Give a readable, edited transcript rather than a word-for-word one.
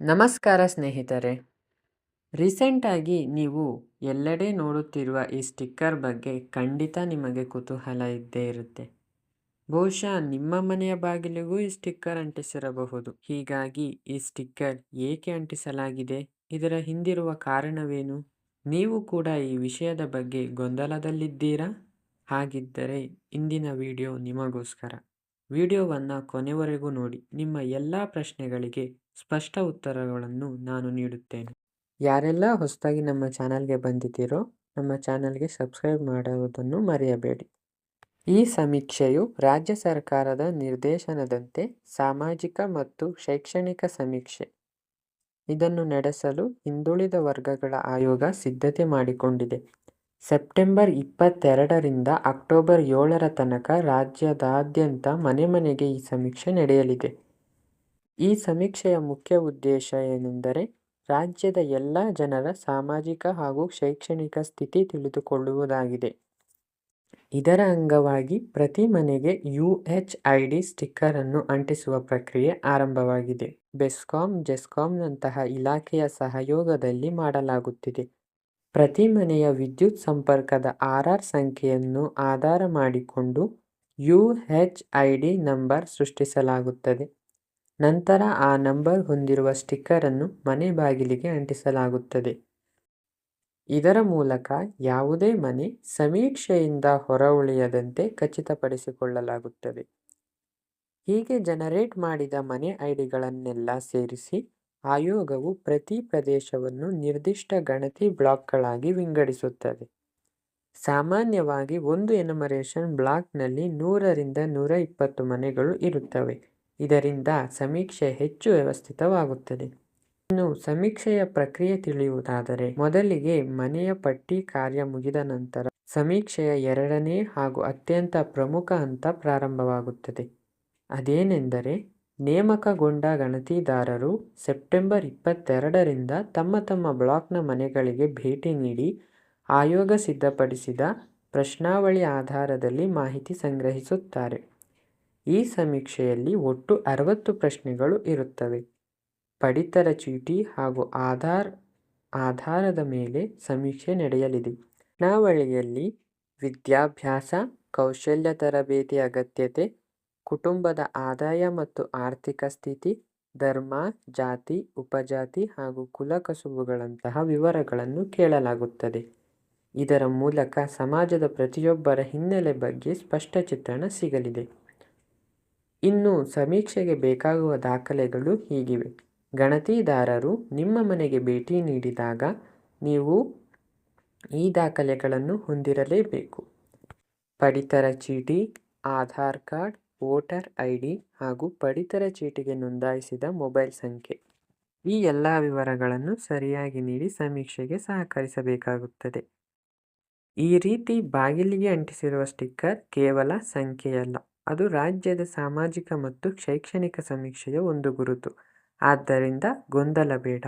ನಮಸ್ಕಾರ ಸ್ನೇಹಿತರೆ. ರೀಸೆಂಟಾಗಿ ನೀವು ಎಲ್ಲೆಡೆ ನೋಡುತ್ತಿರುವ ಈ ಸ್ಟಿಕ್ಕರ್ ಬಗ್ಗೆ ಖಂಡಿತ ನಿಮಗೆ ಕುತೂಹಲ ಇದ್ದೇ ಇರುತ್ತೆ. ಬಹುಶಃ ನಿಮ್ಮ ಮನೆಯ ಬಾಗಿಲಿಗೂ ಈ ಸ್ಟಿಕ್ಕರ್ ಅಂಟಿಸಿರಬಹುದು. ಹೀಗಾಗಿ ಈ ಸ್ಟಿಕ್ಕರ್ ಏಕೆ ಅಂಟಿಸಲಾಗಿದೆ? ಇದರ ಹಿಂದಿರುವ ಕಾರಣವೇನು? ನೀವು ಕೂಡ ಈ ವಿಷಯದ ಬಗ್ಗೆ ಗೊಂದಲದಲ್ಲಿದ್ದೀರಾ? ಹಾಗಿದ್ದರೆ ಇಂದಿನ ವಿಡಿಯೋ ನಿಮಗೋಸ್ಕರ. ವಿಡಿಯೋವನ್ನು ಕೊನೆವರೆಗೂ ನೋಡಿ. ನಿಮ್ಮ ಎಲ್ಲ ಪ್ರಶ್ನೆಗಳಿಗೆ ಸ್ಪಷ್ಟ ಉತ್ತರಗಳನ್ನು ನಾನು ನೀಡುತ್ತೇನೆ. ಯಾರೆಲ್ಲ ಹೊಸದಾಗಿ ನಮ್ಮ ಚಾನಲ್ಗೆ ಬಂದಿದ್ದೀರೋ ನಮ್ಮ ಚಾನಲ್ಗೆ ಸಬ್ಸ್ಕ್ರೈಬ್ ಮಾಡುವುದನ್ನು ಮರೆಯಬೇಡಿ. ಈ ಸಮೀಕ್ಷೆಯು ರಾಜ್ಯ ಸರ್ಕಾರದ ನಿರ್ದೇಶನದಂತೆ ಸಾಮಾಜಿಕ ಮತ್ತು ಶೈಕ್ಷಣಿಕ ಸಮೀಕ್ಷೆ. ಇದನ್ನು ನಡೆಸಲು ಹಿಂದುಳಿದ ವರ್ಗಗಳ ಆಯೋಗ ಸಿದ್ಧತೆ ಮಾಡಿಕೊಂಡಿದೆ. ಸೆಪ್ಟೆಂಬರ್ 22ರಿಂದ ಅಕ್ಟೋಬರ್ 7ರ ತನಕ ರಾಜ್ಯದಾದ್ಯಂತ ಮನೆ ಮನೆಗೆ ಈ ಸಮೀಕ್ಷೆ ನಡೆಯಲಿದೆ. ಈ ಸಮೀಕ್ಷೆಯ ಮುಖ್ಯ ಉದ್ದೇಶ ಏನೆಂದರೆ ರಾಜ್ಯದ ಎಲ್ಲ ಜನರ ಸಾಮಾಜಿಕ ಹಾಗೂ ಶೈಕ್ಷಣಿಕ ಸ್ಥಿತಿ ತಿಳಿದುಕೊಳ್ಳುವುದಾಗಿದೆ. ಇದರ ಅಂಗವಾಗಿ ಪ್ರತಿ ಮನೆಗೆ UHID ಸ್ಟಿಕ್ಕರ್ ಅನ್ನು ಅಂಟಿಸುವ ಪ್ರಕ್ರಿಯೆ ಆರಂಭವಾಗಿದೆ. ಬೆಸ್ಕಾಂ, ಜೆಸ್ಕಾಂನಂತಹ ಇಲಾಖೆಯ ಸಹಯೋಗದಲ್ಲಿ ಮಾಡಲಾಗುತ್ತಿದೆ. ಪ್ರತಿ ಮನೆಯ ವಿದ್ಯುತ್ ಸಂಪರ್ಕದ RR ಸಂಖ್ಯೆಯನ್ನು ಆಧಾರ ಮಾಡಿಕೊಂಡು UHID ನಂಬರ್ ಸೃಷ್ಟಿಸಲಾಗುತ್ತದೆ. ನಂತರ ಆ ನಂಬರ್ ಹೊಂದಿರುವ ಸ್ಟಿಕ್ಕರ್ ಅನ್ನು ಮನೆ ಬಾಗಿಲಿಗೆ ಅಂಟಿಸಲಾಗುತ್ತದೆ. ಇದರ ಮೂಲಕ ಯಾವುದೇ ಮನೆ ಸಮೀಕ್ಷೆಯಿಂದ ಹೊರಗುಳಿಯದಂತೆ ಖಚಿತಪಡಿಸಿಕೊಳ್ಳಲಾಗುತ್ತದೆ. ಹೀಗೆ ಜನರೇಟ್ ಮಾಡಿದ ಮನೆ ಐಡಿಗಳನ್ನೆಲ್ಲ ಸೇರಿಸಿ ಆಯೋಗವು ಪ್ರತಿ ಪ್ರದೇಶವನ್ನು ನಿರ್ದಿಷ್ಟ ಗಣತಿ ಬ್ಲಾಕ್ಗಳಾಗಿ ವಿಂಗಡಿಸುತ್ತದೆ. ಸಾಮಾನ್ಯವಾಗಿ ಒಂದು ಎನುಮರೇಷನ್ ಬ್ಲಾಕ್ನಲ್ಲಿ 100ರಿಂದ 120 ಮನೆಗಳು ಇರುತ್ತವೆ. ಇದರಿಂದ ಸಮೀಕ್ಷೆ ಹೆಚ್ಚು ವ್ಯವಸ್ಥಿತವಾಗುತ್ತದೆ. ಇನ್ನು ಸಮೀಕ್ಷೆಯ ಪ್ರಕ್ರಿಯೆ ತಿಳಿಯುವುದಾದರೆ, ಮೊದಲಿಗೆ ಮನೆಯ ಪಟ್ಟಿ ಕಾರ್ಯ ಮುಗಿದ ನಂತರ ಸಮೀಕ್ಷೆಯ ಎರಡನೇ ಹಾಗೂ ಅತ್ಯಂತ ಪ್ರಮುಖ ಹಂತ ಪ್ರಾರಂಭವಾಗುತ್ತದೆ. ಅದೇನೆಂದರೆ, ನೇಮಕಗೊಂಡ ಗಣತಿದಾರರು ಸೆಪ್ಟೆಂಬರ್ 22ರಿಂದ ತಮ್ಮ ತಮ್ಮ ಬ್ಲಾಕ್ನ ಮನೆಗಳಿಗೆ ಭೇಟಿ ನೀಡಿ ಆಯೋಗ ಸಿದ್ಧಪಡಿಸಿದ ಪ್ರಶ್ನಾವಳಿ ಆಧಾರದಲ್ಲಿ ಮಾಹಿತಿ ಸಂಗ್ರಹಿಸುತ್ತಾರೆ. ಈ ಸಮೀಕ್ಷೆಯಲ್ಲಿ ಒಟ್ಟು 60 ಪ್ರಶ್ನೆಗಳು ಇರುತ್ತವೆ. ಪಡಿತರ ಚೀಟಿ ಹಾಗೂ ಆಧಾರದ ಮೇಲೆ ಸಮೀಕ್ಷೆ ನಡೆಯಲಿದೆ. ಪ್ರಶ್ನಾವಳಿಯಲ್ಲಿ ವಿದ್ಯಾಭ್ಯಾಸ, ಕೌಶಲ್ಯ ತರಬೇತಿ ಅಗತ್ಯತೆ, ಕುಟುಂಬದ ಆದಾಯ ಮತ್ತು ಆರ್ಥಿಕ ಸ್ಥಿತಿ, ಧರ್ಮ, ಜಾತಿ, ಉಪಜಾತಿ ಹಾಗೂ ಕುಲಕಸುಬುಗಳಂತಹ ವಿವರಗಳನ್ನು ಕೇಳಲಾಗುತ್ತದೆ. ಇದರ ಮೂಲಕ ಸಮಾಜದ ಪ್ರತಿಯೊಬ್ಬರ ಹಿನ್ನೆಲೆ ಬಗ್ಗೆ ಸ್ಪಷ್ಟ ಚಿತ್ರಣ ಸಿಗಲಿದೆ. ಇನ್ನು ಸಮೀಕ್ಷೆಗೆ ಬೇಕಾಗುವ ದಾಖಲೆಗಳು ಹೀಗಿವೆ. ಗಣತಿದಾರರು ನಿಮ್ಮ ಮನೆಗೆ ಭೇಟಿ ನೀಡಿದಾಗ ನೀವು ಈ ದಾಖಲೆಗಳನ್ನು ಹೊಂದಿರಲೇಬೇಕು. ಪಡಿತರ ಚೀಟಿ, ಆಧಾರ್ ಕಾರ್ಡ್, ವೋಟರ್ ID ಹಾಗೂ ಪಡಿತರ ಚೀಟಿಗೆ ನೋಂದಾಯಿಸಿದ ಮೊಬೈಲ್ ಸಂಖ್ಯೆ. ಈ ಎಲ್ಲ ವಿವರಗಳನ್ನು ಸರಿಯಾಗಿ ನೀಡಿ ಸಮೀಕ್ಷೆಗೆ ಸಹಕರಿಸಬೇಕಾಗುತ್ತದೆ. ಈ ರೀತಿ ಬಾಗಿಲಿಗೆ ಅಂಟಿಸಿರುವ ಸ್ಟಿಕ್ಕರ್ ಕೇವಲ ಸಂಖ್ಯೆಯಲ್ಲ, ಅದು ರಾಜ್ಯದ ಸಾಮಾಜಿಕ ಮತ್ತು ಶೈಕ್ಷಣಿಕ ಸಮೀಕ್ಷೆಯ ಒಂದು ಗುರುತು. ಆದ್ದರಿಂದ ಗೊಂದಲ ಬೇಡ.